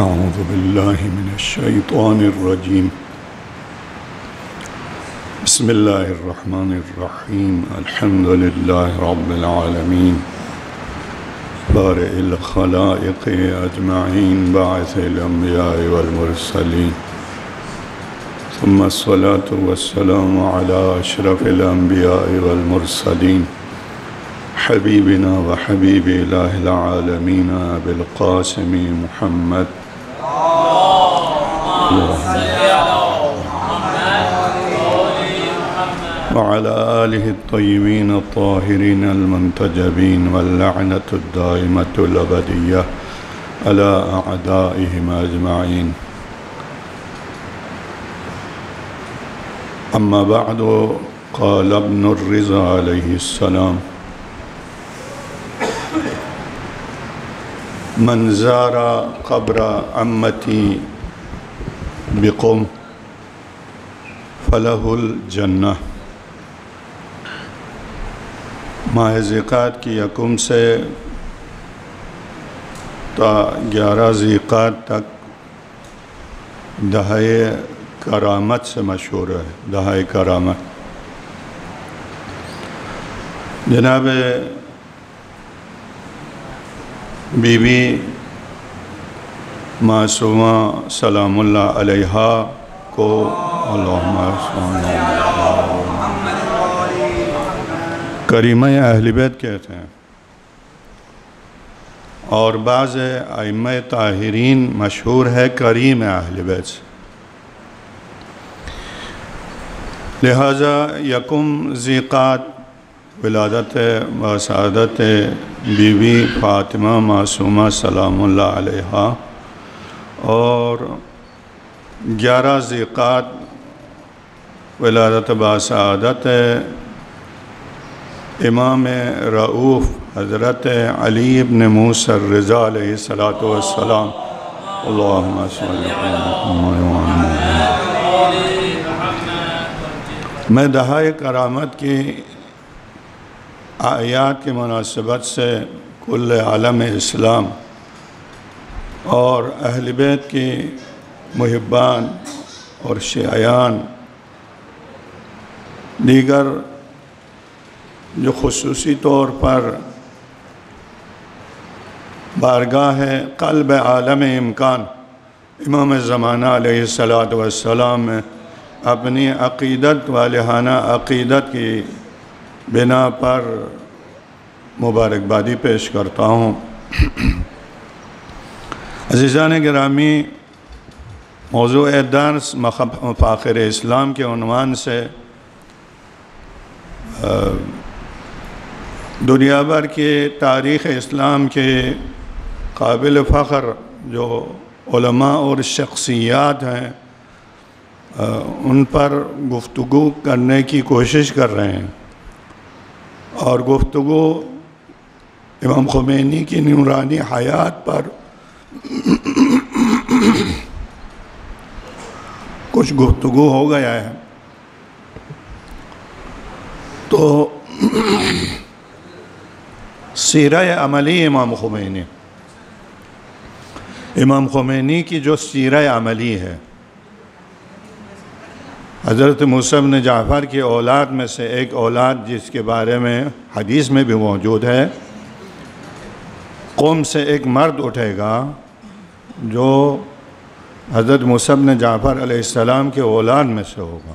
أعوذ بالله من الشيطان الرجيم. بسم الله الرحمن الرحيم. الحمد لله رب العالمين بارئ الخلائق أجمعين باعث الأنبياء والمرسلين، ثم الصلاة والسلام على أشرف الأنبياء والمرسلين حبيبنا وحبيب إله العالمين أبي القاسم محمد وعلى آله الطيبين الطاهرين المنتجبين، واللعنة الدائمة الأبدية على أعدائهم أجمعين. أما بعد، قال ابن الرضا عليه السلام: من زار قبر عمتي بقم فله الجنہ. ماہ ذیقعد کی یکم سے تا 11 ذیقعد تک دہائے کرامت سے مشہور ہے. دہائے کرامت جناب بی بی معصومہ سلام اللہ علیہا کو کریمہ اہل بیت کہتے ہیں، اور بعض ائمہ طاہرین مشہور ہے کریم اہل بیت سے. لہذا یکم ذیقعد ولادت و سعادت بی بی فاطمہ معصومہ سلام اللہ علیہا، اور 11 ذیقعد ولادت با سعادت امام رؤوف حضرت علی ابن موسیٰ الرضا علیہ السلام. اللہم صلی میں دہائے کرامت کی آیات کی مناسبت سے کل عالم اسلام اور اہل بیت کی محبان اور شیعیان دیگر جو خصوصی طور پر بارگاہ قلب عالم امکان امام زمانہ علیہ السلام میں اپنی عقیدت و لہانہ عقیدت کی بنا پر مبارکبادی پیش کرتا ہوں. عزیزان گرامی، موضوع درس مفاخر اسلام کے عنوان سے دنیا بھر کی تاریخ اسلام کے قابل فخر جو علماء اور شخصیات ہیں ان پر گفتگو کرنے کی کوشش کر رہے ہیں، اور گفتگو امام خمینی کی نورانی حیات پر کچھ گفتگو ہو گیا ہے. تو سیرہ عملی امام خمینی کی جو سیرہ عملی ہے، حضرت موسیٰ بن جعفر کی اولاد میں سے ایک اولاد جس کے بارے میں حدیث میں بھی موجود ہے، قوم سے ایک مرد اٹھے گا جو حضرت موسیٰ بن جعفر علیہ السلام کے اولاد میں سے ہوگا.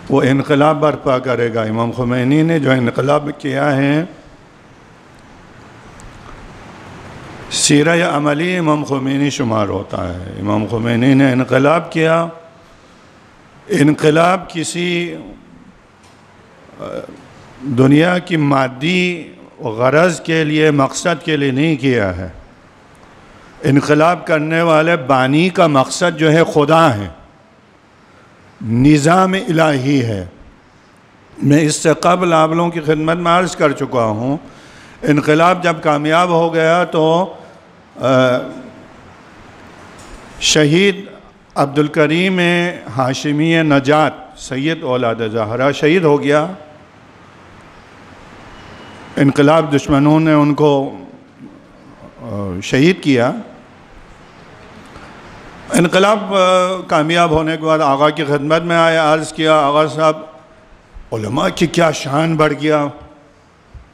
وہ انقلاب برپا کرے گا. امام خمینی نے جو انقلاب کیا ہے، سیرہ عملی امام خمینی شمار ہوتا ہے. امام خمینی نے انقلاب کیا. انقلاب کسی دنیا کی مادی غرض کے لیے، مقصد کے لیے نہیں کیا ہے. انقلاب کرنے والے بانی کا مقصد جو ہے خدا ہے، نظام الہی ہے. میں اس سے قبل آپ لوگوں کی خدمت میں عرض کر چکا ہوں، انقلاب جب کامیاب ہو گیا تو شہید عبدالکریم ہاشمی نجات سید اولاد زہرا شہید ہو گیا. انقلاب دشمنوں نے ان کو شہید کیا. انقلاب کامیاب ہونے کے بعد آقا کی خدمت میں آیا، عرض کیا آقا صاحب علماء کی کیا شان بڑھ گیا۔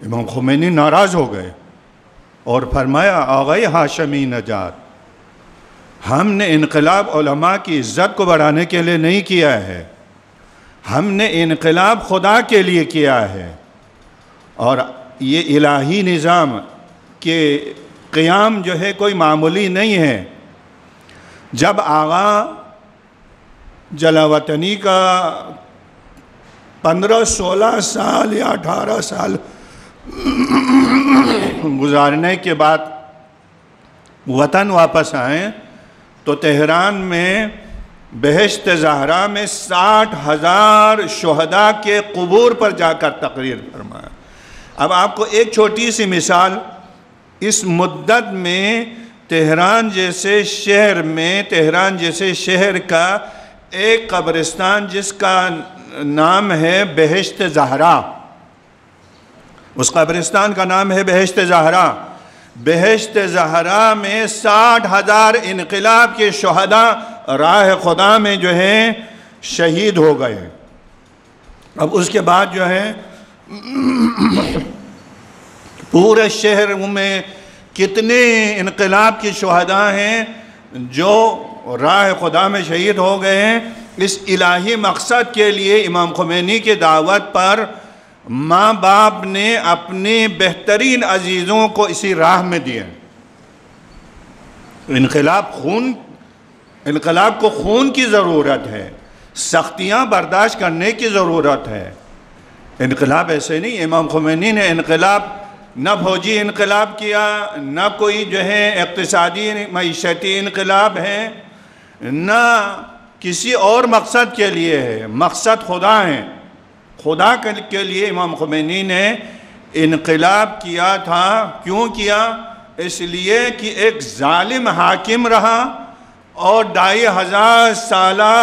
امام خمینی ناراض ہو گئے اور فرمایا آقای ہاشمی نژاد، ہم نے انقلاب علماء کی عزت کو بڑھانے کے لیے نہیں کیا ہے، ہم نے انقلاب خدا کے لیے کیا ہے، اور یہ الہی نظام کے قیام جو ہے کوئی معمولی نہیں ہے۔ جب آقا جلاوطنی کا 15-16 سال یا 18 سال گزارنے کے بعد وطن واپس آئیں تو تہران میں بہشت زہرا میں 60,000 شہداء کے قبور پر جا کر تقریر فرمایا۔ اب آپ کو ایک چھوٹی سی مثال، اس مدت میں تہران جیسے شہر کا ایک قبرستان جس کا نام ہے بہشت زہرا، اس قبرستان کا نام ہے بہشت زہرا، بہشت زہرا میں 60,000 انقلاب کے شہداء راہ خدا میں جو ہے شہید ہو گئے۔ اب اس کے بعد جو ہے پورے شہر میں کتنے انقلاب کے شہداء ہیں جو راہ خدا میں شہید ہو گئے ہیں۔ اس الہی مقصد کے لیے امام خمینی کی دعوت پر ماں باپ نے اپنے بہترین عزیزوں کو اسی راہ میں دیے۔ انقلاب کو خون کی ضرورت ہے، سختیاں برداشت کرنے کی ضرورت ہے۔ انقلاب ایسے نہیں، امام خمینی نے انقلاب نہ فوجی انقلاب کیا، نہ کوئی جو ہے اقتصادی معیشتی انقلاب ہے، نہ کسی اور مقصد کے لیے ہے، مقصد خدا ہے۔ خدا کے لیے امام خمینی نے انقلاب کیا تھا۔ کیوں کیا؟ اس لیے کہ ایک ظالم حاکم رہا اور 2,500 سالہ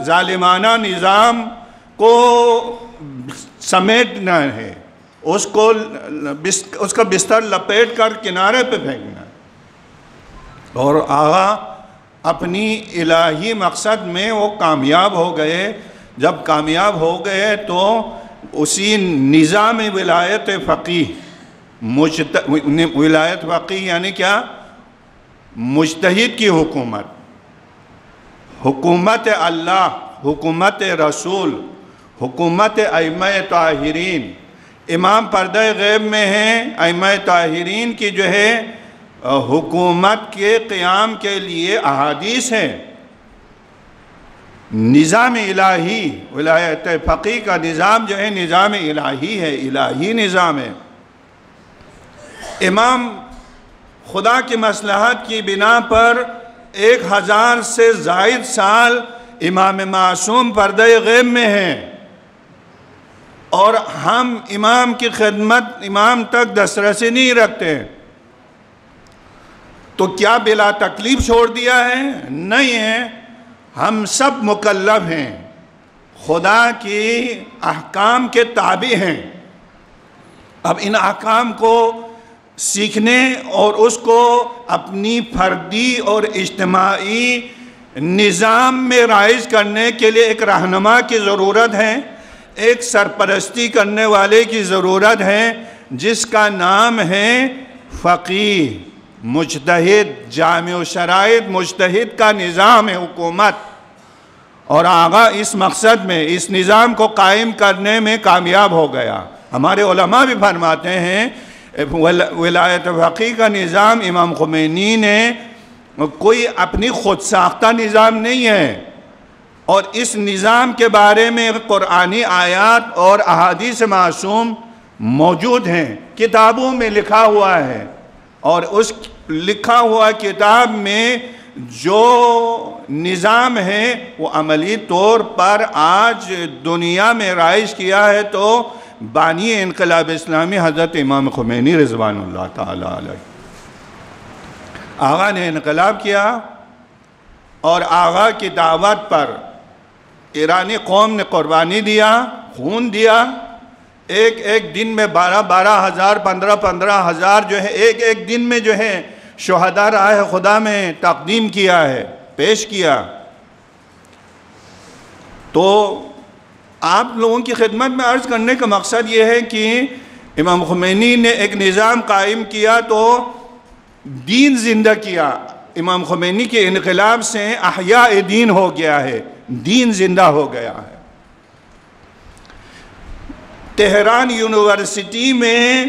ظالمانہ نظام کو سمیٹنا ہے، اس کا بستر لپیٹ کر کنارے پہ پھینکنا ہے۔ اور آقا اپنی الہی مقصد میں وہ کامیاب ہو گئے۔ جب کامیاب ہو گئے تو اسی نظام ولایت فقیہ، ولایت فقیہ یعنی کیا؟ مجتہد کی حکومت، حکومت اللہ، حکومت رسول، حکومت ائمہ طاہرین۔ امام پردہ غیب میں ہیں، ائمہ طاہرین کی جو ہے حکومت کے قیام کے لیے احادیث ہیں۔ نظام الہی، ولایت فقیہ کا نظام جو ہے نظام الہی ہے، الہی نظام ہے۔ امام خدا کی مصلحت کی بنا پر 1,000 سے زائد سال امام معصوم پردہ غیب میں ہیں، اور ہم امام کی خدمت، امام تک دسترسی نہیں رکھتے۔ تو کیا بلا تکلیف چھوڑ دیا ہے؟ نہیں ہے، ہم سب مکلف ہیں، خدا کی احکام کے تابع ہیں۔ اب ان احکام کو سیکھنے اور اس کو اپنی فردی اور اجتماعی نظام میں رائج کرنے کے لیے ایک رہنما کی ضرورت ہے، ایک سرپرستی کرنے والے کی ضرورت ہے، جس کا نام ہے فقیہ، مجتہد، جامع الشرائط مجتہد کا نظام ہے حکومت۔ اور آقا اس مقصد میں، اس نظام کو قائم کرنے میں کامیاب ہو گیا۔ ہمارے علماء بھی فرماتے ہیں ولایت فقیہ کا نظام امام خمینی نے کوئی اپنی خود ساختہ نظام نہیں ہے، اور اس نظام کے بارے میں قرآنی آیات اور احادیث معصوم موجود ہیں، کتابوں میں لکھا ہوا ہے، اور اس لکھا ہوا کتاب میں جو نظام ہے وہ عملی طور پر آج دنیا میں رائج کیا ہے تو بانی انقلاب اسلامی حضرت امام خمینی رضوان اللہ تعالی علیہ۔ آقا نے انقلاب کیا، اور آقا کی دعوت پر ایرانی قوم نے قربانی دیا، خون دیا۔ ایک دن میں 12,000 15,000 جو ہے ایک دن میں جو ہے شہداء راہ خدا میں تقدیم کیا ہے۔ پیش کیا۔ تو آپ لوگوں کی خدمت میں عرض کرنے کا مقصد یہ ہے کہ امام خمینی نے ایک نظام قائم کیا تو دین زندہ کیا۔ امام خمینی کے انقلاب سے احیاء دین ہو گیا ہے، دین زندہ ہو گیا ہے۔ تہران یونیورسٹی میں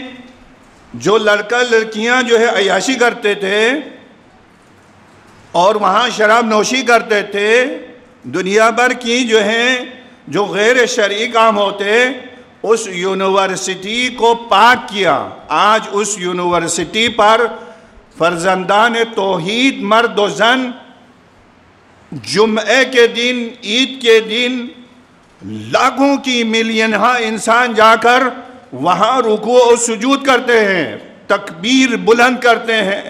جو لڑکا لڑکیاں جو ہے عیاشی کرتے تھے اور وہاں شراب نوشی کرتے تھے، دنیا بھر کی جو ہے جو غیر شرعی کام ہوتے، اس یونیورسٹی کو پاک کیا۔ آج اس یونیورسٹی پر فرزندان توحید مرد و زن جمعے کے دن، عید کے دن لاکھوں کی ملینہا انسان جا کر وہاں رکوع و سجود کرتے ہیں، تکبیر بلند کرتے ہیں،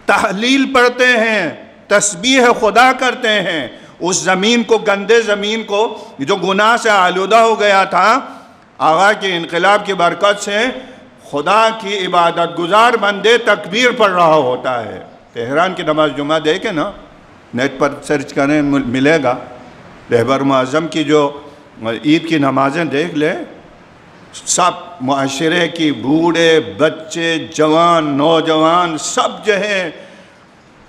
تحلیل پڑھتے ہیں، تسبیح خدا کرتے ہیں۔ اس زمین کو، گندے زمین کو جو گناہ سے آلودہ ہو گیا تھا، آقا کے انقلاب کی برکت سے خدا کی عبادت گزار بندے تکبیر پڑھ رہا ہوتا ہے۔ تہران کی نماز جمعہ دیکھیں نا، نیٹ پر سرچ کریں ملے گا، رہبر معظم کی جو عید کی نمازیں دیکھ لیں، سب معاشرے کی بوڑھے بچے جوان نوجوان سب جو ہے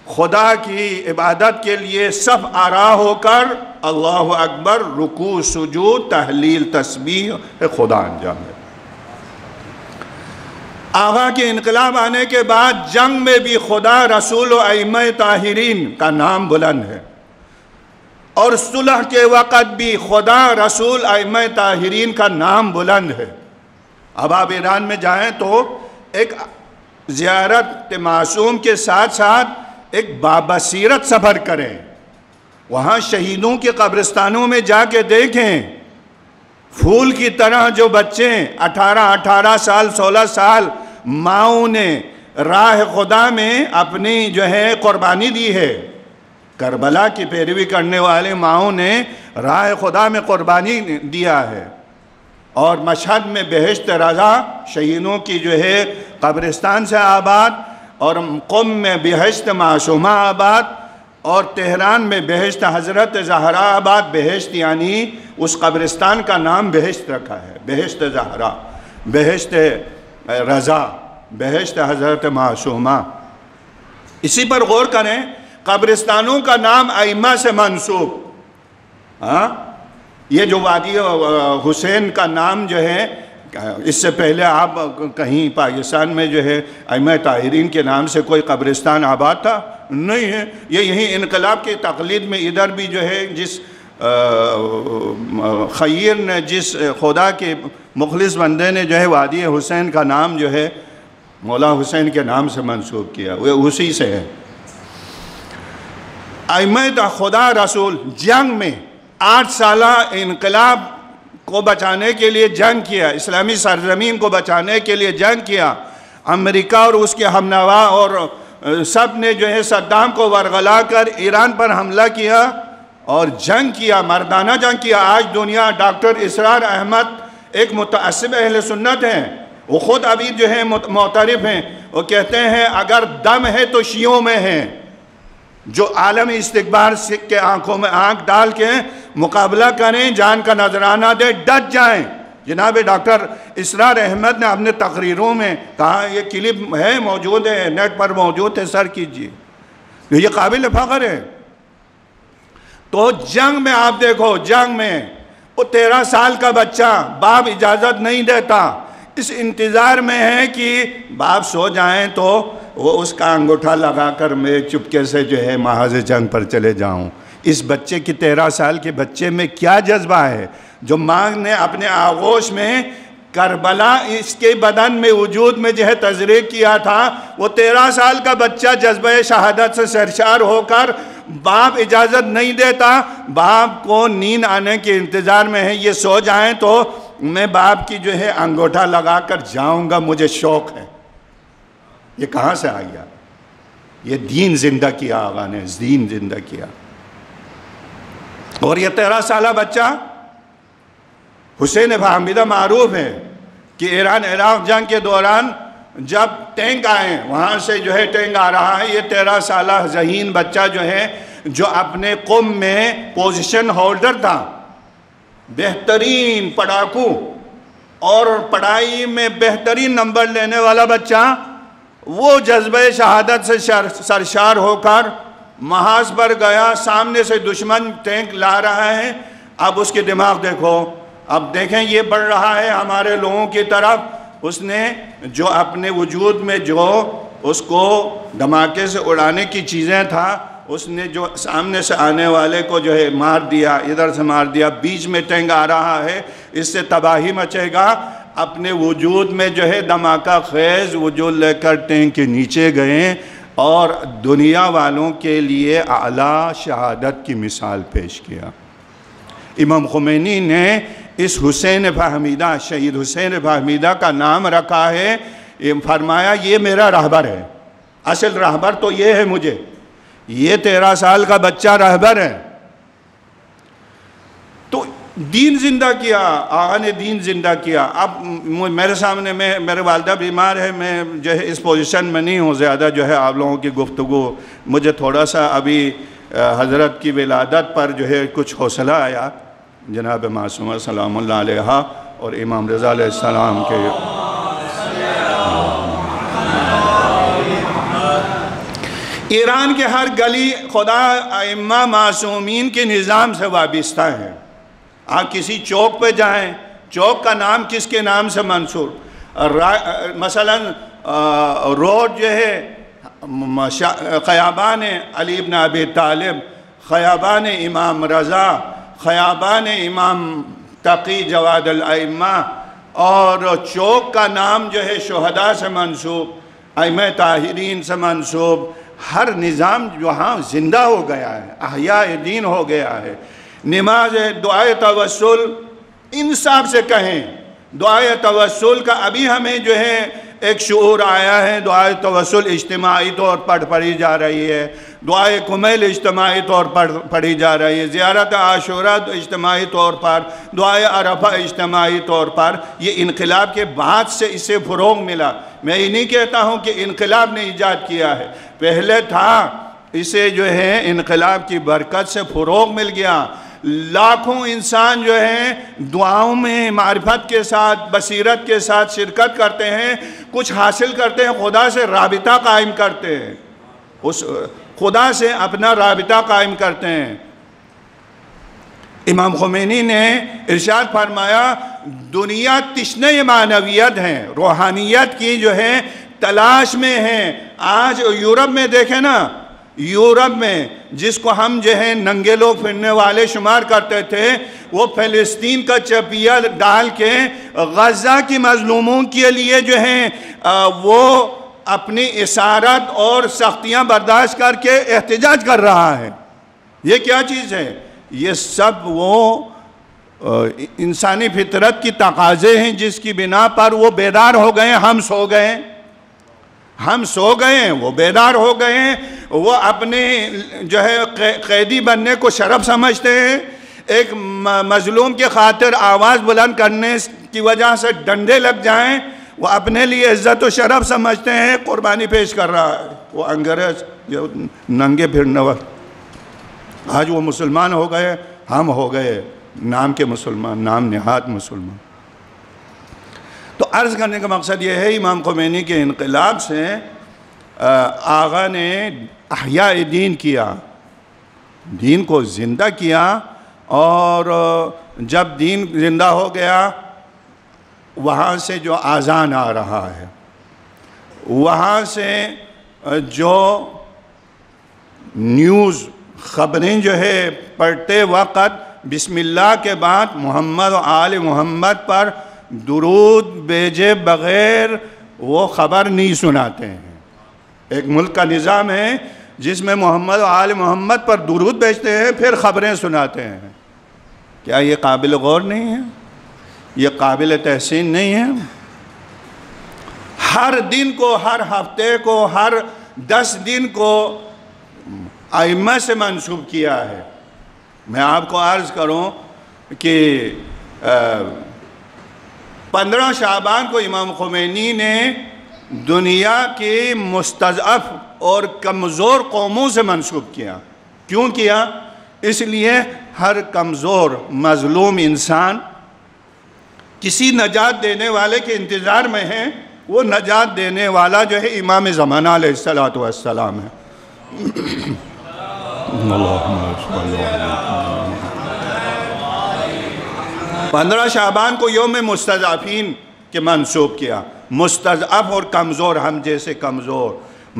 خدا کی عبادت کے لیے سب آرا ہو کر اللہ اکبر، رکوع سجود تحلیل تسبیح خدا انجام ہے۔ آقا کے انقلاب آنے کے بعد جنگ میں بھی خدا، رسول و ائمہ طاہرین کا نام بلند ہے، اور صلح کے وقت بھی خدا، رسول، ائمہ طاہرین کا نام بلند ہے۔ اب آپ ایران میں جائیں تو ایک زیارت معصوم کے ساتھ ساتھ ایک بابصیرت سفر کریں، وہاں شہیدوں کے قبرستانوں میں جا کے دیکھیں، پھول کی طرح جو بچے 18 سال 16 سال ماؤں نے راہ خدا میں اپنی جو ہے قربانی دی ہے، کربلا کی پیروی کرنے والے ماؤں نے راہ خدا میں قربانی دیا ہے، اور مشہد میں بہشت رضا شہیدوں کی جو ہے قبرستان سے آباد، اور قم میں بہشت معصومہ آباد، اور تہران میں بہشت حضرت زہرا آباد۔ بہشت یعنی اس قبرستان کا نام بہشت رکھا ہے، بہشت زہرا، بہشت رضا، بہشت حضرت معصومہ۔ اسی پر غور کریں، قبرستانوں کا نام ائمہ سے منسوب۔ یہ جو وادی حسین کا نام جو ہے، اس سے پہلے آپ کہیں پاکستان میں جو ہے ائمہ طاہرین کے نام سے کوئی قبرستان آباد تھا؟ نہیں ہے۔ یہ یہیں انقلاب کی تقلید میں ادھر بھی جو ہے جس خیر نے، جس خدا کے مخلص بندے نے جو ہے وادی حسین کا نام جو ہے مولا حسین کے نام سے منسوب کیا، وہ اسی سے ہے۔ ائمہ خدا رسول جنگ میں 8 سالہ انقلاب کو بچانے کے لیے جنگ کیا، اسلامی سرزمین کو بچانے کے لیے جنگ کیا۔ امریکہ اور اس کے ہمنوا اور سب نے جو ہے صدام کو ورغلا کر ایران پر حملہ کیا اور جنگ کیا، مردانہ جنگ کیا۔ آج دنیا ڈاکٹر اسرار احمد ایک متعصب اہل سنت ہیں، وہ خود ابھی جو ہے معترف ہیں، وہ کہتے ہیں اگر دم ہے تو شیعوں میں ہے، جو عالمی استکبار کے آنکھوں میں آنکھ ڈال کے مقابلہ کریں، جان کا نذرانہ دے، ڈٹ جائیں۔ جناب ڈاکٹر اسرار احمد نے اپنے تقریروں میں کہا، یہ کلپ ہے، موجود ہے، نیٹ پر موجود ہے، سر کیجئے، یہ قابل فخر ہے۔ تو جنگ میں آپ دیکھو، جنگ میں وہ 13 سال کا بچہ، باپ اجازت نہیں دیتا، اس انتظار میں ہے کہ باپ سو جائیں تو وہ اس کا انگوٹھا لگا کر میں چپکے سے جو ہے محاذ جنگ پر چلے جاؤں۔ اس بچے کی 13 سال کے بچے میں کیا جذبہ ہے؟ جو ماں نے اپنے آغوش میں کربلا اس کے بدن میں وجود میں جو ہے تزریق کیا تھا، وہ 13 سال کا بچہ جذبہ شہادت سے سرشار ہو کر باپ اجازت نہیں دیتا، باپ کو نیند آنے کے انتظار میں ہے، یہ سو جائیں تو میں باپ کی جو ہے انگوٹھا لگا کر جاؤں گا، مجھے شوق ہے۔ یہ کہاں سے آ گیا؟ یہ دین زندہ کیا آقا نے، دین زندہ کیا۔ اور یہ 13 سالہ بچہ حسین فہمیدہ معروف ہے کہ ایران عراق جنگ کے دوران جب ٹینک آئے، وہاں سے جو ہے ٹینک آ رہا ہے، یہ 13 سالہ ذہین بچہ جو ہے، جو اپنے قوم میں پوزیشن ہولڈر تھا، بہترین پڑھاکو اور پڑھائی میں بہترین نمبر لینے والا بچہ، وہ جذبہ شہادت سے سرشار ہو کر محاذ پر گیا، سامنے سے دشمن ٹینک لا رہا ہے۔ اب اس کے دماغ دیکھو، اب دیکھیں یہ بڑھ رہا ہے ہمارے لوگوں کی طرف، اس نے جو اپنے وجود میں جو اس کو دھماکے سے اڑانے کی چیزیں تھا، اس نے جو سامنے سے آنے والے کو جو ہے مار دیا، ادھر سے مار دیا، بیچ میں ٹینک آ رہا ہے، اس سے تباہی مچے گا، اپنے وجود میں جو ہے دھماکہ خیز وجود لے کر ٹینک کے نیچے گئے اور دنیا والوں کے لیے اعلیٰ شہادت کی مثال پیش کیا۔ امام خمینی نے اس حسین فہمیدہ، شہید حسین فہمیدہ کا نام رکھا ہے، فرمایا یہ میرا رہبر ہے، اصل رہبر تو یہ ہے، مجھے یہ 13 سال کا بچہ رہبر ہے۔ تو دین زندہ کیا، آقا نے دین زندہ کیا۔ اب میرے سامنے میرے والدہ بیمار ہے، میں جو ہے اس پوزیشن میں نہیں ہوں زیادہ جو ہے آپ لوگوں کی گفتگو، مجھے تھوڑا سا ابھی حضرت کی ولادت پر جو ہے کچھ حوصلہ آیا، جناب معصومہ سلام اللہ علیہ اور امام رضا علیہ السلام کے ایران کے ہر گلی خدا ائمہ معصومین کے نظام سے وابستہ ہے۔ آپ کسی چوک پہ جائیں، چوک کا نام کس کے نام سے منسوب، مثلا روڈ جو ہے خیابان علی بن ابی طالب، خیابان امام رضا، خیابان امام تقی جواد الائمہ، اور چوک کا نام جو ہے شہداء سے منسوب، ائمہ طاہرین سے منسوب، ہر نظام وہاں زندہ ہو گیا ہے، احیاء دین ہو گیا ہے۔ نماز دعائے توسل انصاف سے کہیں، دعائے توسل کا ابھی ہمیں جو ہے ایک شعور آیا ہے، دعائے توسل اجتماعی طور پر پڑھی جا رہی ہے، دعائے کمیل اجتماعی طور پر پڑھی جا رہی ہے، زیارت عاشوراء اجتماعی طور پر، دعائے عرفہ اجتماعی طور پر۔ یہ انقلاب کے بعد سے اسے فروغ ملا۔ میں یہ نہیں کہتا ہوں کہ انقلاب نے ایجاد کیا ہے، پہلے تھا، اسے جو ہے انقلاب کی برکت سے فروغ مل گیا۔ لاکھوں انسان جو ہیں دعاؤں میں معرفت کے ساتھ، بصیرت کے ساتھ شرکت کرتے ہیں، کچھ حاصل کرتے ہیں، خدا سے رابطہ قائم کرتے ہیں، اس خدا سے اپنا رابطہ قائم کرتے ہیں۔ امام خمینی نے ارشاد فرمایا دنیا تشنہ معنویت ہیں، روحانیت کی جو ہے تلاش میں ہیں۔ آج یورپ میں دیکھیں نا، یورپ میں جس کو ہم جو ہے ننگے لوگ پھرنے والے شمار کرتے تھے، وہ فلسطین کا چپیہ ڈال کے غزہ کی مظلوموں کے لیے جو ہیں وہ اپنی اسارت اور سختیاں برداشت کر کے احتجاج کر رہا ہے۔ یہ کیا چیز ہے؟ یہ سب وہ انسانی فطرت کی تقاضے ہیں جس کی بنا پر وہ بیدار ہو گئے، ہم سو گئے، ہم سو گئے ہیں، وہ بیدار ہو گئے ہیں۔ وہ اپنے جو ہے قیدی بننے کو شرف سمجھتے ہیں، ایک مظلوم کے خاطر آواز بلند کرنے کی وجہ سے ڈنڈے لگ جائیں، وہ اپنے لیے عزت و شرف سمجھتے ہیں، قربانی پیش کر رہا ہے۔ وہ انگریز جو ننگے پھرنے وقت، آج وہ مسلمان ہو گئے، ہم ہو گئے نام کے مسلمان، نام نہاد مسلمان۔ تو عرض کرنے کا مقصد یہ ہے، امام خمینی کے انقلاب سے آقا نے احیاء دین کیا، دین کو زندہ کیا، اور جب دین زندہ ہو گیا، وہاں سے جو اذان آ رہا ہے، وہاں سے جو نیوز خبریں جو ہے پڑھتے وقت بسم اللہ کے بعد محمد و آل محمد پر درود بھیجے بغیر وہ خبر نہیں سناتے ہیں۔ ایک ملک کا نظام ہے جس میں محمد و آل محمد پر درود بھیجتے ہیں، پھر خبریں سناتے ہیں۔ کیا یہ قابل غور نہیں ہے؟ یہ قابل تحسین نہیں ہے؟ ہر دن کو، ہر ہفتے کو، ہر 10 دن کو ائمہ سے منسوب کیا ہے۔ میں آپ کو عرض کروں کہ 15 شعبان کو امام خمینی نے دنیا کی مستضعف اور کمزور قوموں سے منسوب کیا۔ کیوں کیا؟ اس لیے ہر کمزور مظلوم انسان کسی نجات دینے والے کے انتظار میں ہے۔ وہ نجات دینے والا جو ہے امام زمانہ علیہ السلام ہے۔ اللہم صلی اللہ 15 شعبان کو یوم مستضعفین کے منسوب کیا۔ مستضعف اور کمزور، ہم جیسے کمزور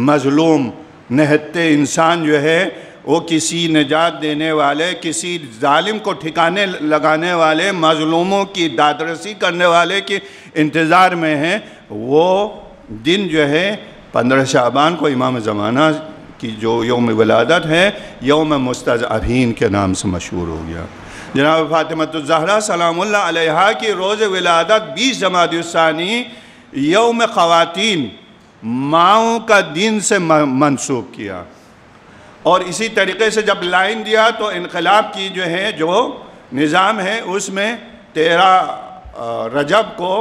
مظلوم نہتے انسان جو ہے وہ کسی نجات دینے والے، کسی ظالم کو ٹھکانے لگانے والے، مظلوموں کی دادرسی کرنے والے کے انتظار میں ہیں۔ وہ دن جو ہے 15 شعبان کو امام زمانہ کی جو یوم ولادت ہے یوم مستضعفین کے نام سے مشہور ہو گیا۔ جناب فاطمۃ الزہرا سلام اللہ علیہا کی روز ولادت 20 جمادی الثانی یوم خواتین ماؤں کا دن سے منسوب کیا۔ اور اسی طریقے سے جب لائن دیا تو انقلاب کی جو ہے جو نظام ہے اس میں 13 رجب کو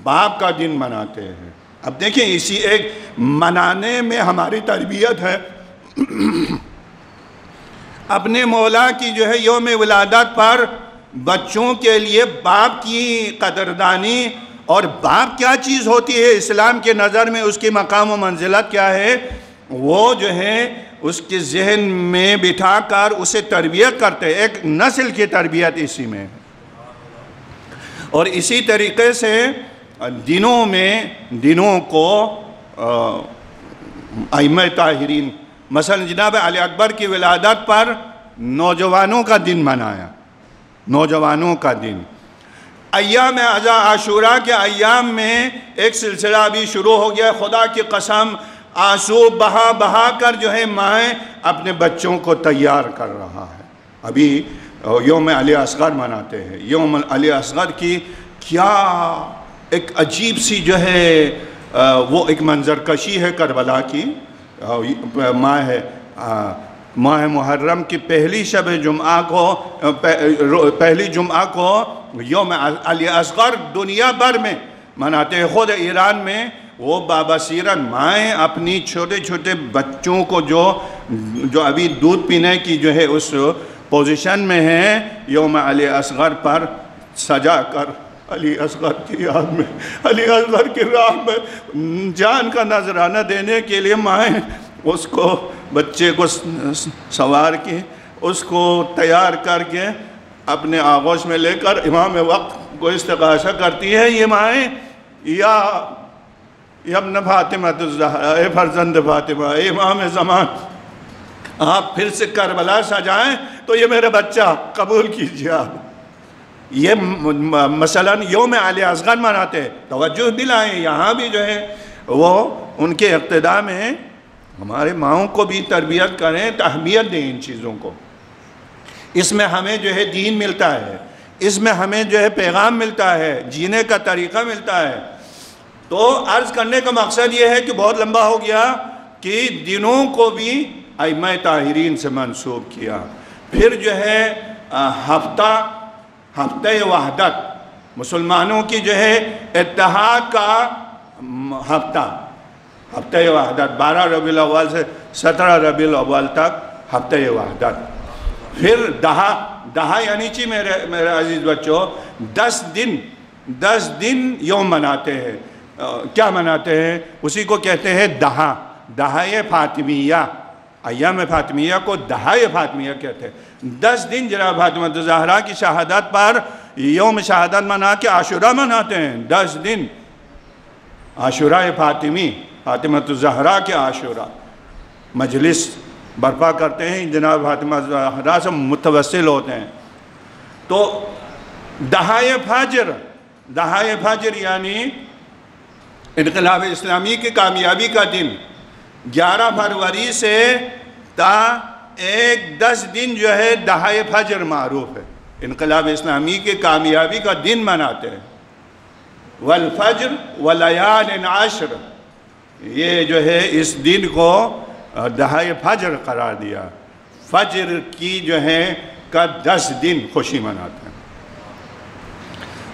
باپ کا دن مناتے ہیں۔ اب دیکھیں اسی ایک منانے میں ہماری تربیت ہے۔ اپنے مولا کی جو ہے یوم ولادت پر بچوں کے لیے باپ کی قدردانی اور باپ کیا چیز ہوتی ہے اسلام کے نظر میں، اس کی مقام و منزلت کیا ہے، وہ جو ہے اس کے ذہن میں بٹھا کر اسے تربیت کرتے، ایک نسل کی تربیت اسی میں۔ اور اسی طریقے سے دنوں کو ائمہ طاہرین، مثلا جناب علی اکبر کی ولادت پر نوجوانوں کا دن منایا، نوجوانوں کا دن۔ ایام عاشوراء کے ایام میں ایک سلسلہ ابھی شروع ہو گیا، خدا کی قسم آنسو بہا بہا کر جو ہے مائیں اپنے بچوں کو تیار کر رہا ہے۔ ابھی یوم علی اصغر مناتے ہیں۔ یوم علی اصغر کی کیا ایک عجیب سی جو ہے وہ ایک منظر کشی ہے کربلا کی۔ ماہ محرم کی پہلی شب جمعہ کو، پہلی جمعہ کو یوم علی اصغر دنیا بھر میں مناتے ہیں۔ خود ایران میں وہ بابصیرن مائیں اپنی چھوٹے چھوٹے بچوں کو جو ابھی دودھ پینے کی جو ہے اس پوزیشن میں ہیں، یوم علی اصغر پر سجا کر علی اصغر کی یاد میں، علی اصغر کی راہ میں جان کا نذرانہ دینے کے لیے مائیں اس کو، بچے کو سوار کے اس کو تیار کر کے اپنے آغوش میں لے کر امام وقت کو استغاثہ کرتی ہے۔ یہ مائیں یا ابن فاطمہ الزہرا، اے فرزند فاطمہ، اے امام زمان، آپ پھر سے کربلا سجائیں تو یہ میرے بچہ قبول کیجئے آپ۔ یہ مثلا یوم علی اصغر مناتے ہیں، توجہ دلائیں یہاں بھی جو ہے وہ ان کے اقتداء میں ہمارے ماؤں کو بھی تربیت کریں، اہمیت دیں ان چیزوں کو۔ اس میں ہمیں جو ہے دین ملتا ہے، اس میں ہمیں جو ہے پیغام ملتا ہے، جینے کا طریقہ ملتا ہے۔ تو عرض کرنے کا مقصد یہ ہے کہ بہت لمبا ہو گیا کہ دنوں کو بھی ائمہ طاہرین سے منسوب کیا۔ پھر جو ہے ہفتہ وحدت، مسلمانوں کی جو ہے اتحاد کا ہفتہ وحدت، 12 ربیع الاول سے 17 ربیع الاول تک ہفتہ وحدت۔ پھر دہا یعنی چی میرے عزیز بچوں 10 دن یوم مناتے ہیں۔ کیا مناتے ہیں؟ اسی کو کہتے ہیں دہائے فاطمیہ۔ ایام فاطمیہ کو دہائے فاطمیہ کہتے ہیں۔ 10 دن جناب فاطمہ الزہرا کی شہادت پر یوم شہادت منا کے عاشوراء مناتے ہیں۔ 10 دن عاشوراء فاطمی، فاطمہ الزہرا کے عاشوراء مجلس برپا کرتے ہیں، جناب فاطمہ الزہرا سے متوسل ہوتے ہیں۔ تو دہائے فجر یعنی انقلاب اسلامی کی کامیابی کا دن 11 فروری سے تا 10 دن جو ہے دہائے فجر معروف ہے، انقلاب اسلامی کی کامیابی کا دن مناتے ہیں۔ والفجر ولیال عشر، یہ جو ہے اس دن کو دہائے فجر قرار دیا، فجر کی جو ہے کا 10 دن خوشی مناتے ہیں۔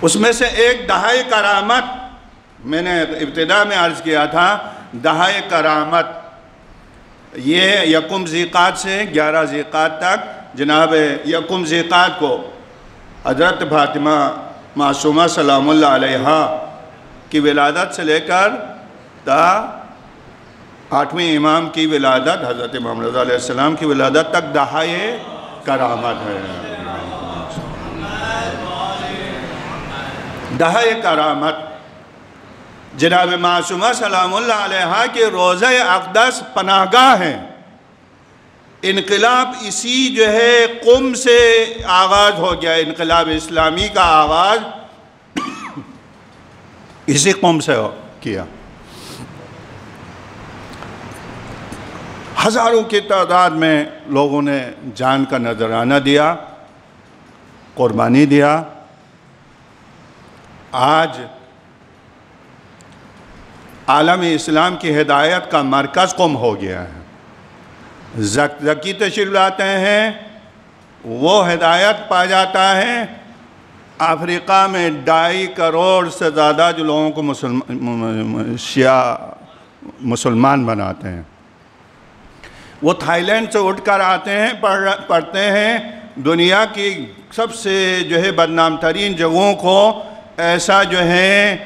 اس میں سے ایک دہائے کرامت میں نے ابتدا میں عرض کیا تھا دہائے کرامت، یہ یکم ذیقات سے 11 ذیقات تک، جناب یکم ذیقات کو حضرت فاطمہ معصومہ سلام اللہ علیہا کی ولادت سے لے کر تا 8ویں امام کی ولادت حضرت امام رضا علیہ السلام کی ولادت تک دہائے کرامت ہے۔ دہائے کرامت جناب معصومہ سلام اللہ علیہا کے روضہ اقدس پناہ گاہ ہیں۔ انقلاب اسی جو ہے قم سے آغاز ہو گیا، انقلاب اسلامی کا آغاز اسی قم سے کیا۔ ہزاروں کی تعداد میں لوگوں نے جان کا نذرانہ دیا، قربانی دیا۔ آج عالم اسلام کی ہدایت کا مرکز قم ہو گیا ہے۔ زکی تشریف لاتے ہیں، وہ ہدایت پا جاتا ہے۔ افریقہ میں 2.5 کروڑ سے زیادہ جو لوگوں کو شیعہ مسلمان بناتے ہیں، وہ تھائی لینڈ سے اٹھ کر آتے ہیں، پڑھتے ہیں دنیا کی سب سے جو ہے بدنام ترین جگہوں کو ایسا جو ہے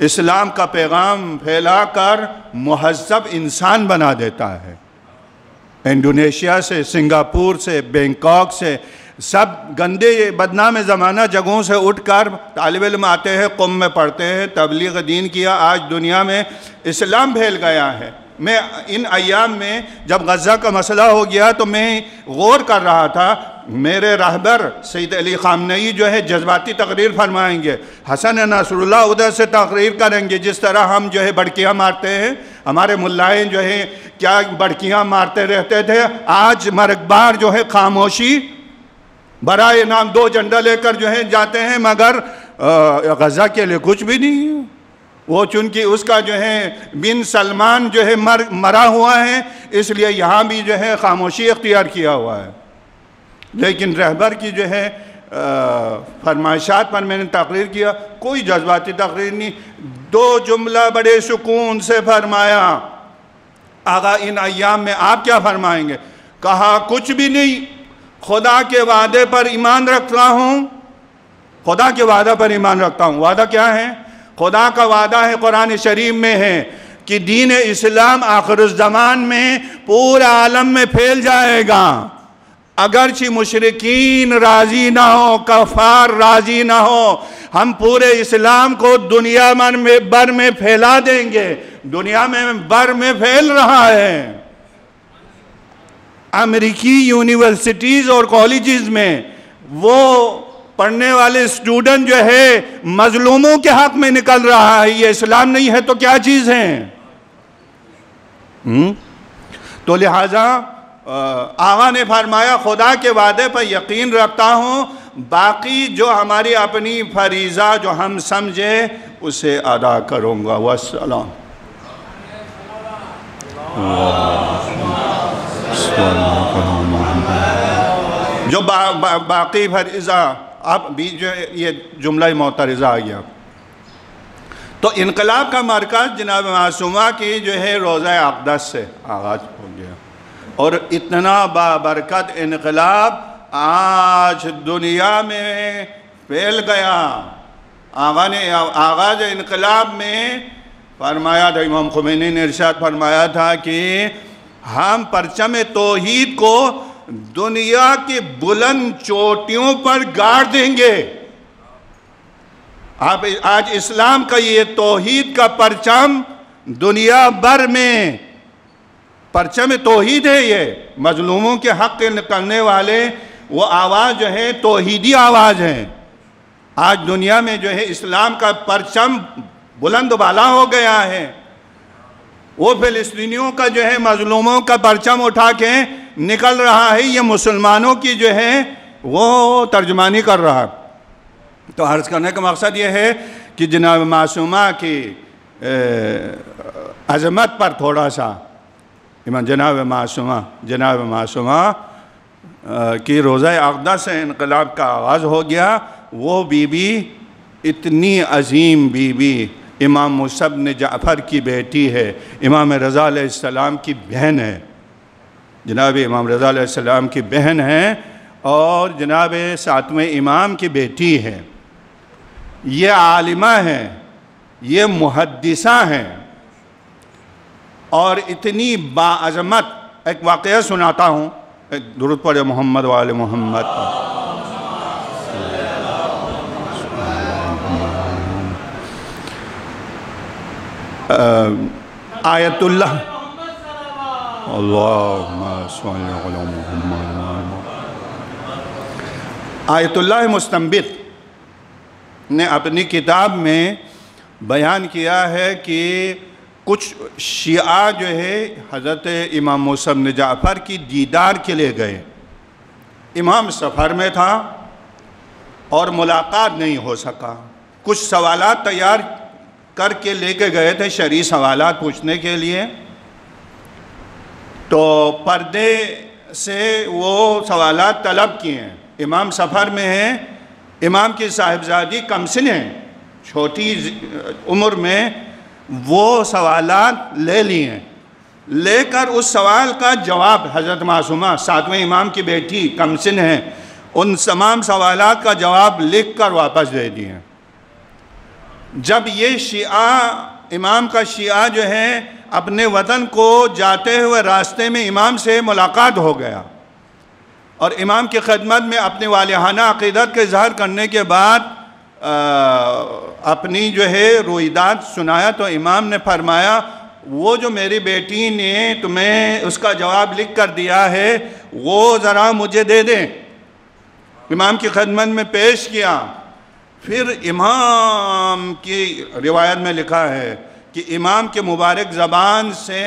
اسلام کا پیغام پھیلا کر مہذب انسان بنا دیتا ہے۔ انڈونیشیا سے، سنگاپور سے، بینکاک سے، سب گندے بدنام زمانہ جگہوں سے اٹھ کر طالب علم آتے ہیں، قم میں پڑھتے ہیں، تبلیغ دین کیا۔ آج دنیا میں اسلام پھیل گیا ہے۔ میں ان ایام میں جب غزہ کا مسئلہ ہو گیا تو میں غور کر رہا تھا، میرے رہبر سید علی خامنئی جو ہے جذباتی تقریر فرمائیں گے، حسن نصر اللہ ادھر سے تقریر کریں گے، جس طرح ہم جو ہے بڑکیاں مارتے ہیں، ہمارے ملائیں جو ہے کیا بڑکیاں مارتے رہتے تھے، آج مرکبار جو ہے خاموشی برائے نام 2 جھنڈا لے کر جو ہے جاتے ہیں، مگر غزہ کے لیے کچھ بھی نہیں ہے۔ وہ چونکہ اس کا جو ہے بن سلمان جو ہے مرا ہوا ہے، اس لیے یہاں بھی جو ہے خاموشی اختیار کیا ہوا ہے۔ لیکن رہبر کی جو ہے فرمائشات پر میں نے تقریر کیا، کوئی جذباتی تقریر نہیں، 2 جملہ بڑے سکون سے فرمایا۔ آقا ان ایام میں آپ کیا فرمائیں گے؟ کہا کچھ بھی نہیں، خدا کے وعدے پر ایمان رکھتا ہوں، خدا کے وعدہ پر ایمان رکھتا ہوں۔ وعدہ کیا ہے؟ خدا کا وعدہ ہے، قرآن شریف میں ہے کہ دین اسلام آخر الزمان میں پورا عالم میں پھیل جائے گا، اگرچہ مشرکین راضی نہ ہو، کفار راضی نہ ہو، ہم پورے اسلام کو دنیا بھر میں پھیلا دیں گے۔ دنیا میں بھر میں پھیل رہا ہے۔ امریکی یونیورسٹیز اور کالجز میں وہ پڑھنے والے اسٹوڈنٹ جو ہے مظلوموں کے حق میں نکل رہا ہے۔ یہ اسلام نہیں ہے تو کیا چیز ہے؟ تو لہٰذا آقا نے فرمایا خدا کے وعدے پر یقین رکھتا ہوں، باقی جو ہماری اپنی فریضہ جو ہم سمجھے اسے ادا کروں گا۔ والسلام۔ جو باقی فریضہ، اب بھی جو یہ جملہ معترضہ آ گیا، تو انقلاب کا مرکز جناب معصومہ کی جو ہے روضہ اقدس سے آغاز ہو گیا، اور اتنا بابرکت انقلاب آج دنیا میں پھیل گیا۔ آقا نے آغاز انقلاب میں فرمایا تھا، امام خمینی نے ارشاد فرمایا تھا کہ ہم پرچم توحید کو دنیا کی بلند چوٹیوں پر گاڑ دیں گے۔ آج اسلام کا یہ توحید کا پرچم دنیا بھر میں پرچم توحید ہے، یہ مظلوموں کے حق کرنے والے وہ آواز جو ہے توحیدی آواز ہے۔ آج دنیا میں جو ہے اسلام کا پرچم بلند بالا ہو گیا ہے۔ وہ فلسطینیوں کا جو ہے مظلوموں کا پرچم اٹھا کے نکل رہا ہے، یہ مسلمانوں کی جو ہے وہ ترجمانی کر رہا ہے۔ تو عرض کرنے کا مقصد یہ ہے کہ جناب معصومہ کی عظمت پر تھوڑا سا جناب معصومہ کی روضہ اقدس سے انقلاب کا آغاز ہو گیا۔ وہ بی بی اتنی عظیم بیوی امام موسیٰ بن جعفر کی بیٹی ہے، امام رضا علیہ السلام کی بہن ہے، جناب امام رضا علیہ السلام کی بہن ہے اور جناب ساتویں امام کی بیٹی ہے۔ یہ عالمہ ہیں، یہ محدثہ ہیں اور اتنی باعظمت۔ ایک واقعہ سناتا ہوں، درود پڑھے محمد و آل محمد۔ آیت اللہ اللہم صلی علی محمد۔ آیت اللہ مستنبط نے اپنی کتاب میں بیان کیا ہے کہ کچھ شیعہ جو ہے حضرت امام موسیٰ بن جعفر کی دیدار کے لیے گئے۔ امام سفر میں تھا اور ملاقات نہیں ہو سکا۔ کچھ سوالات تیار کر کے لے کے گئے تھے، شرعی سوالات پوچھنے کے لیے، تو پردے سے وہ سوالات طلب کیے ہیں۔ امام سفر میں ہیں، امام کی صاحبزادی کمسن ہیں، چھوٹی عمر میں وہ سوالات لے لیے، لے کر اس سوال کا جواب حضرت معصومہ ساتویں امام کی بیٹی کمسن ہیں، ان تمام سوالات کا جواب لکھ کر واپس دے دیے۔ جب یہ شیعہ، امام کا شیعہ جو ہے اپنے وطن کو جاتے ہوئے راستے میں امام سے ملاقات ہو گیا اور امام کی خدمت میں اپنی والہانہ عقیدت کے اظہار کرنے کے بعد اپنی جو ہے رویداد سنایا، تو امام نے فرمایا وہ جو میری بیٹی نے تمہیں اس کا جواب لکھ کر دیا ہے وہ ذرا مجھے دے دیں۔ امام کی خدمت میں پیش کیا۔ پھر امام کی روایت میں لکھا ہے کہ امام کے مبارک زبان سے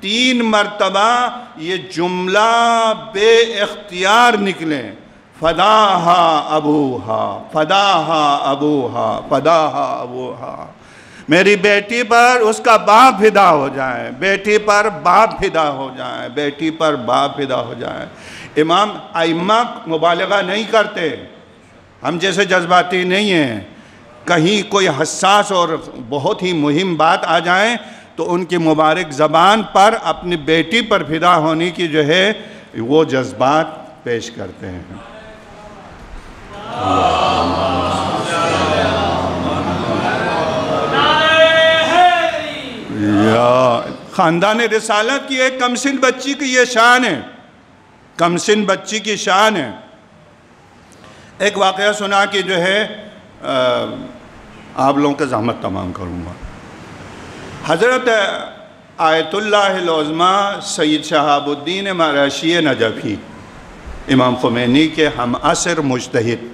3 مرتبہ یہ جملہ بے اختیار نکلے، فداہا ابوہا، فداہا ابوہا، فداہا ابوہا۔ میری بیٹی پر اس کا باپ فدا ہو جائے، بیٹی پر باپ فدا ہو جائے، بیٹی پر باپ فدا ہو جائے۔ امام ائمہ مبالغہ نہیں کرتے، ہم جیسے جذباتی نہیں ہیں۔ کہیں کوئی حساس اور بہت ہی مہم بات آ جائیں تو ان کی مبارک زبان پر اپنی بیٹی پر فدا ہونے کی جو ہے وہ جذبات پیش کرتے ہیں۔ خاندان رسالت کی ایک کمسن بچی کی یہ شان ہے، کمسن بچی کی شان ہے۔ ایک واقعہ سنا کہ جو ہے آپ لوگوں کا زحمت تمام کروں گا۔ حضرت آیت اللہ العظمہ سید شہاب الدین مراشی نجفی، امام خمینی کے ہم عصر مجتہد،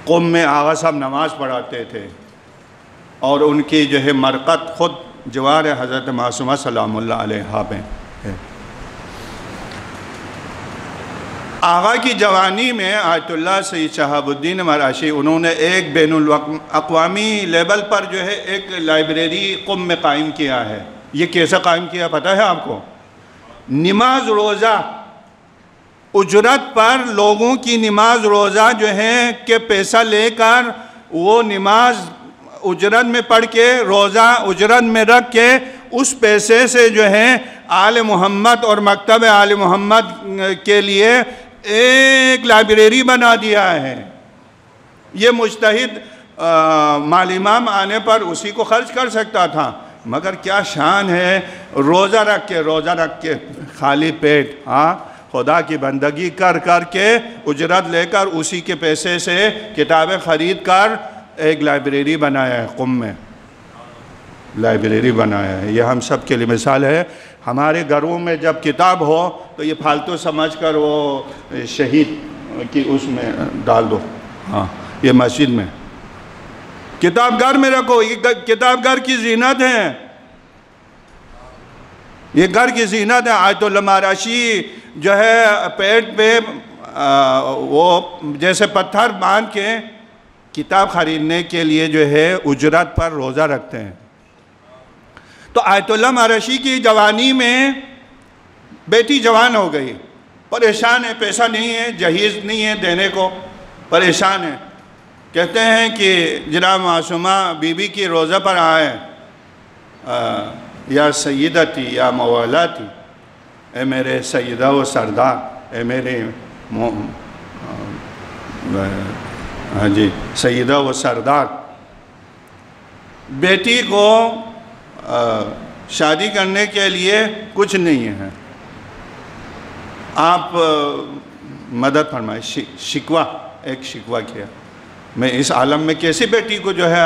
قم میں آغا صاحب نماز پڑھاتے تھے اور ان کی جو ہے مرقد خود جوار حضرت معصومہ سلام اللہ علیہ پہ ہے۔ آغا کی جوانی میں آیت اللہ سید شہاب الدین مراشی انہوں نے ایک بین الاقوامی لیول پر جو ہے ایک لائبریری قم میں قائم کیا ہے۔ یہ کیسے قائم کیا پتہ ہے آپ کو؟ نماز روزہ اجرت پر لوگوں کی نماز روزہ جو ہے کہ پیسہ لے کر وہ نماز اجرت میں پڑھ کے روزہ اجرت میں رکھ کے اس پیسے سے جو ہے آل محمد اور مکتب آل محمد کے لیے ایک لائبریری بنا دیا ہے۔ یہ مجتہد مال امام آنے پر اسی کو خرچ کر سکتا تھا، مگر کیا شان ہے، روزہ رکھ کے خالی پیٹ خدا کی بندگی کر کے اجرت لے کر اسی کے پیسے سے کتابیں خرید کر ایک لائبریری بنایا ہے، قم میں لائبریری بنایا ہے۔ یہ ہم سب کے لیے مثال ہے۔ ہمارے گھروں میں جب کتاب ہو تو یہ پھالتو سمجھ کر وہ شہید کی اس میں ڈال دو، یہ مسجد میں کتاب گھر میں رکھو، یہ کتاب گھر کی زینت ہے، یہ گھر کی زینت ہے۔ آیت اللہ مراشی جو ہے پیٹ پہ وہ جیسے پتھر باندھ کے کتاب خریدنے کے لیے جو ہے اجرت پر روزہ رکھتے ہیں۔ تو آیت اللہ مراشی کی جوانی میں بیٹی جوان ہو گئی، پریشان ہے، پیسہ نہیں ہے، جہیز نہیں ہے دینے کو، پریشان ہے کہتے ہیں کہ جناب معصومہ بی بی کی روضہ پر آئے، یا سیدتی یا مولاتی، اے میرے سیدہ و سردار، اے میرے سیدہ و سردار، بیٹی کو شادی کرنے کے لیے کچھ نہیں ہے، آپ مدد فرمائیں۔ شکوہ، ایک شکوہ کیا، میں اس عالم میں کیسی بیٹی کو جو ہے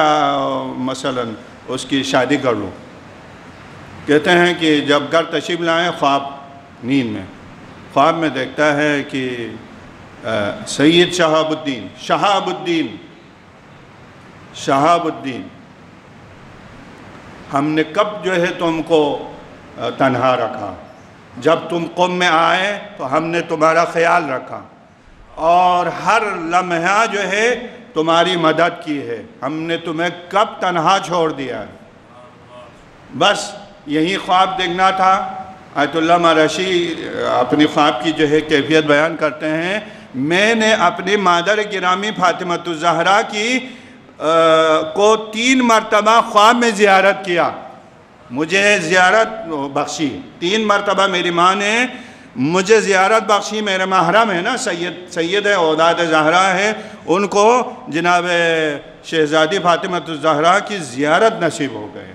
مثلا اس کی شادی کر لوں؟ کہتے ہیں کہ جب گھر تشریف لائیں، خواب، نیند میں خواب میں دیکھتا ہے کہ سید شہاب الدین، ہم نے کب جو ہے تم کو تنہا رکھا؟ جب تم قوم میں آئے تو ہم نے تمہارا خیال رکھا، اور ہر لمحہ جو ہے تمہاری مدد کی ہے، ہم نے تمہیں کب تنہا چھوڑ دیا ہے؟ بس یہی خواب دیکھنا تھا۔ آیت اللہ مرشی اپنی خواب کی جو ہے کیفیت بیان کرتے ہیں، میں نے اپنی مادر گرامی فاطمۃ الزہرا کی کو 3 مرتبہ خواب میں زیارت کیا، مجھے زیارت بخشی، 3 مرتبہ میری ماں نے مجھے زیارت بخشی، میرے محرم ہے نا، سید ہے، اولاد زہرا ہے، ان کو جناب شہزادی فاطمۃ الزہرا کی زیارت نصیب ہو گئے۔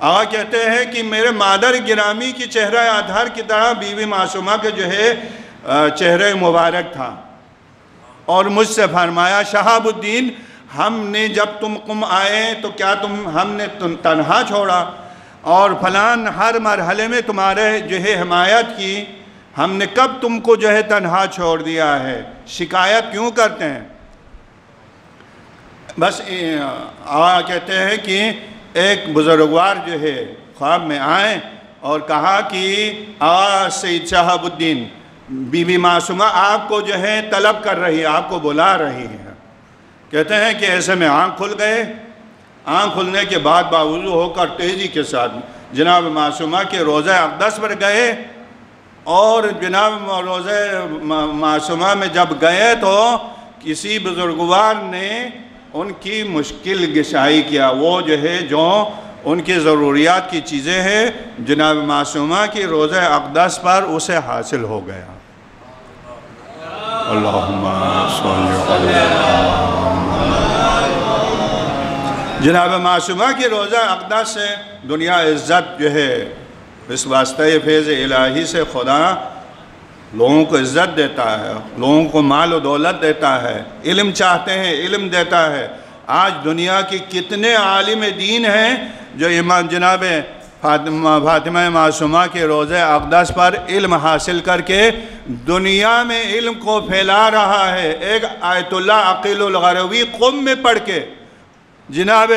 آقا کہتے ہیں کہ میرے مادر گرامی کی چہرہ اطہر کی طرح بی بی معصومہ کے جو ہے چہرہ مبارک تھا، اور مجھ سے فرمایا شہاب الدین، ہم نے جب تم قم آئے تو کیا ہم نے تنہا چھوڑا؟ اور فلان ہر مرحلے میں تمہارے جو ہے حمایت کی، ہم نے کب تم کو جو ہے تنہا چھوڑ دیا ہے؟ شکایت کیوں کرتے ہیں؟ بس آقا کہتے ہیں کہ ایک بزرگوار جو ہے خواب میں آئے اور کہا کہ سید شہاب الدین، بی بی معصومہ آپ کو جو ہے طلب کر رہی ہے، آپ کو بلا رہی ہے۔ کہتے ہیں کہ ایسے میں آنکھ کھل گئے، آنکھ کھلنے کے بعد باوضو ہو کر تیزی کے ساتھ جناب معصومہ کے روضہ اقدس پر گئے، اور جناب روضہ معصومہ میں جب گئے تو کسی بزرگوار نے ان کی مشکل گشائی کیا، وہ جو ہے جو ان کی ضروریات کی چیزیں ہیں جناب معصومہ کی روضہ اقدس پر اسے حاصل ہو گیا۔ اللہم صلی اللہ۔ جناب معصومہ کی روضہ اقدس سے دنیا عزت جو ہے، اس واسطہ فیض الہی سے خدا لوگوں کو عزت دیتا ہے، لوگوں کو مال و دولت دیتا ہے، علم چاہتے ہیں علم دیتا ہے۔ آج دنیا کی کتنے عالم دین ہیں جو امام جناب فاطمہ معصومہ کے روضہ اقدس پر علم حاصل کر کے دنیا میں علم کو پھیلا رہا ہے۔ ایک آیت اللہ عقیل الغروی قم میں پڑھ کے، جناب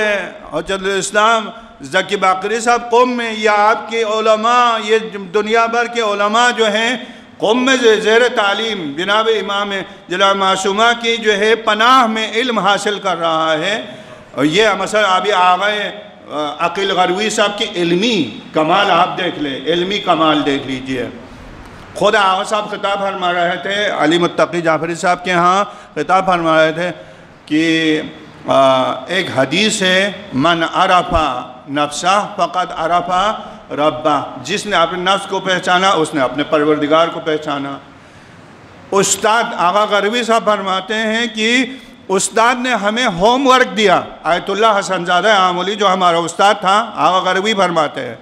حجت الاسلام ذکی باقری صاحب قم میں، یا آپ کے علماء، یہ دنیا بھر کے علماء جو ہیں قم میں زیر تعلیم جناب امام جناب معصومہ کی جو ہے پناہ میں علم حاصل کر رہا ہے۔ اور یہ مثلا ابھی آغا عقیل غروی صاحب کی علمی کمال آپ دیکھ لیں، علمی کمال دیکھ لیجئے۔ خود آغا صاحب خطاب فرما رہے تھے علی متقی جعفری صاحب کے ہاں، خطاب فرما رہے تھے کہ ایک حدیث ہے، من عرف نفسہ فقد عرف ربہ، جس نے اپنے نفس کو پہچانا اس نے اپنے پروردگار کو پہچانا۔ استاد آغا غروی صاحب فرماتے ہیں کہ استاد نے ہمیں ہوم ورک دیا، آیت اللہ حسن زادہ آمولی جو ہمارا استاد تھا، آغا غروی فرماتے ہیں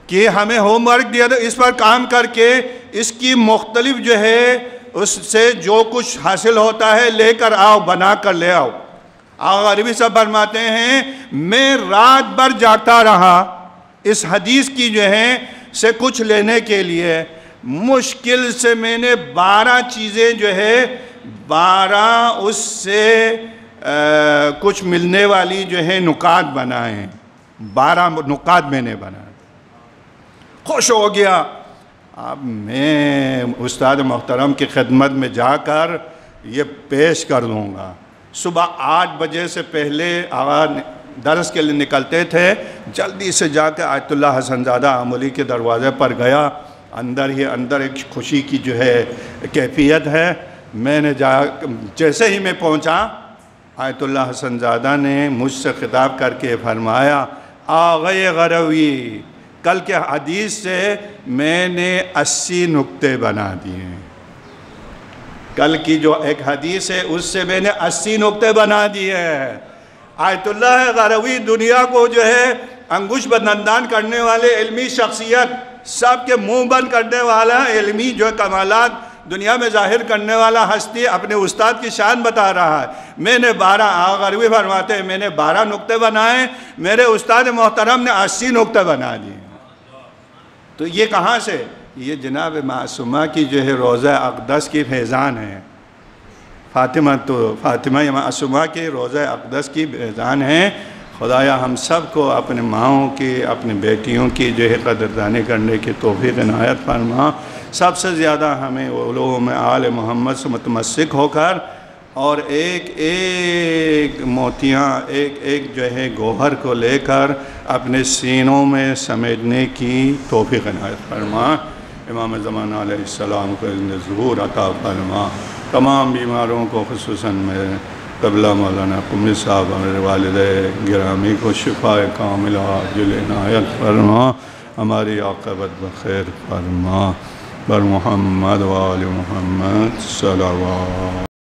کہ ہمیں ہوم ورک دیا، تو اس پر کام کر کے اس کی مختلف جو ہے اس سے جو کچھ حاصل ہوتا ہے لے کر آؤ، بنا کر لے آؤ۔ آغا غروی صاحب فرماتے ہیں میں رات بھر جاگتا رہا اس حدیث کی جو ہے سے کچھ لینے کے لیے، مشکل سے میں نے 12 چیزیں جو ہے 12 اس سے کچھ ملنے والی جو ہے نکات بنائے ہیں، 12 نکات میں نے بنائے، خوش ہو گیا۔ اب میں استاد محترم کی خدمت میں جا کر یہ پیش کر دوں گا۔ صبح 8 بجے سے پہلے آغا درس کے لیے نکلتے تھے، جلدی سے جا کے آیت اللہ حسن زادہ آمولی کے دروازے پر گیا، اندر ہی اندر ایک خوشی کی جو ہے کیفیت ہے۔ میں نے جیسے ہی میں پہنچا آیت اللہ حسن زادہ نے مجھ سے خطاب کر کے فرمایا، آغا غروی، کل کے حدیث سے میں نے 80 نکتے بنا دیے ہیں۔ کل کی جو ایک حدیث ہے اس سے میں نے 80 نکتے بنا دیے ہیں۔ آیت اللہ غروی دنیا کو جو ہے انگوش بدندان کرنے والے علمی شخصیت، سب کے منہ بند کرنے والا علمی جو کمالات دنیا میں ظاہر کرنے والا ہستی اپنے استاد کی شان بتا رہا ہے۔ میں نے 12 غروی فرماتے ہیں میں نے 12 نکتے بنائے، میرے استاد محترم نے 80 نکتے بنا دیے۔ تو یہ کہاں سے؟ یہ جناب معصومہ کی جو ہے روضہ اقدس کی فیضان ہے۔ فاطمہ معصومہ کے روضہ اقدس کی فیضان ہے۔ خدایا ہم سب کو اپنے ماؤں کی، اپنی بیٹیوں کی جو ہے قدردانی کرنے کی توفیق عنایت فرما۔ سب سے زیادہ ہمیں علوم آل محمد سے متمسک ہو کر اور ایک ایک موتیاں، ایک ایک جو ہے گوہر کو لے کر اپنے سینوں میں سمیٹنے کی توفیق عنایت فرما۔ امام زمانہ علیہ السلام کو اذن ظہور عطا فرما۔ تمام بیماروں کو خصوصاً میں قبلہ مولانا قمی صاحب اور میرے والد گرامی کو شفاء کاملہ عاجل عنایت فرما۔ ہماری عاقبت بخیر فرما۔ بر محمد و آل محمد صلوات۔